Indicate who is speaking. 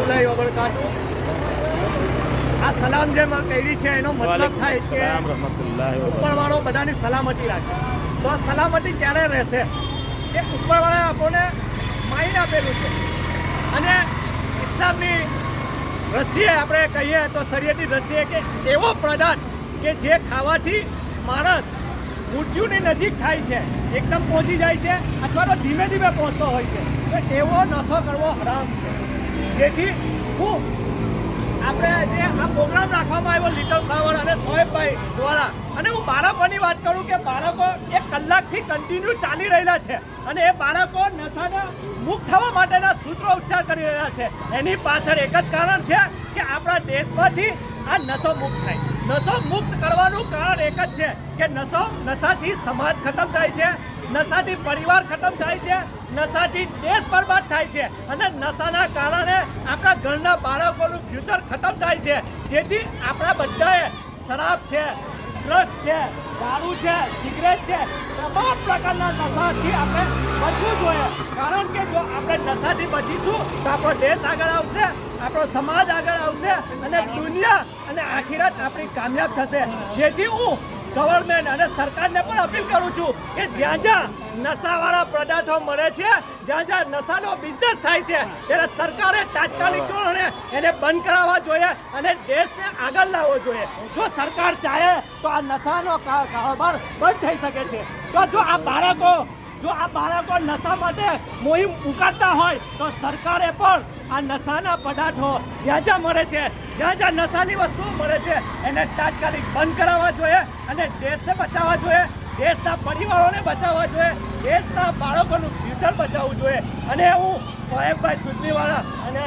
Speaker 1: વરહમતુલ્લાહિ વબરકાતુહુ। આ સલામ જે મેં કરી છે એનો મતલબ થાય છે ઉપરવાળો બધાની સલામતી રાખે। તો આ સલામતી ક્યારે રહેશે કે ઉપરવાળાએ આપણને માઇન આપેલું છે। અને ઇસ્લામની દ્રષ્ટિએ આપણે કહીએ તો શરીયતની દ્રષ્ટિએ કે એવો પદાર્થ કે જે ખાવાથી માણસ મૃત્યુની નજીક થાય છે, એકદમ પહોંચી જાય છે અથવા તો ધીમે ધીમે પહોંચતો હોય છે, તો એવો નશો કરવો હરામ છે। જેથી હું આપણે જે આ પ્રોગ્રામ રાખવામાં આવ્યો લિટલ ફ્લાવર અને સોએબભાઈ દ્વારા, અને હું બાળકોની વાત કરું કે બાળકો 1 કલાકથી કન્ટિન્યુ ચાલી રહેલા છે અને એ બાળકો નશાના મુક્ત થવા માટેના સૂત્રો ઉચ્ચાર કરી રહ્યા છે। એની પાછળ એક જ કારણ છે કે આપણા દેશમાંથી આ નશો મુક્ત થાય। નશો મુક્ત કરવાનું કારણ એક જ છે કે નશાથી સમાજ ખતમ થાય છે, નશાથી પરિવાર ખતમ થાય છે, નશાથી દેશ બરબાદ થાય છે અને નશાના કારણે આપણા ઘરના બાળકોનું ફ્યુચર ખતમ થાય છે। જેથી આપણા બધાએ શરાબ છે, ડ્રગ્સ છે, દારૂ છે, સિગરેટ છે, તમામ પ્રકારના નશાથી આપણે બચવું જોઈએ। કારણ કે જો આપણે નશાથી બચીશું તો આપણો દેશ આગળ આવશે, આપણો સમાજ આગળ આવશે અને દુનિયા અને આખિરત આપણી કામયાબ થશે। જેથી હું ગવર્મેન્ટ અને સરકારને પણ અપીલ કરું છું કે જ્યાં જ્યાં નશાવાળા પદાર્થો મળે છે, જ્યાં જ્યાં નશાનો બિઝનેસ થાય છે, ત્યારે સરકારે તાત્કાલિક ધોરણે એને બંધ કરાવવા જોઈએ અને દેશને આગળ લાવવો જોઈએ। જો સરકાર ચાહે તો આ નશાનો કારોબાર બંધ થઈ શકે છે। તો જો આ બાળકો નશા માટે મોહિમ ઉકાળતા હોય તો સરકારે પણ આ નશાના પદાર્થો જ્યાં જ્યાં મળે છે, જ્યાં જ્યાં નશાની વસ્તુઓ મળે છે, એને તાત્કાલિક બંધ કરાવવા જોઈએ અને દેશને બચાવવા જોઈએ, દેશના પરિવારોને બચાવવા જોઈએ, દેશના બાળકોનું ફ્યુચર બચાવવું જોઈએ। અને હું સોએબભાઈ સુજનીવાળા અને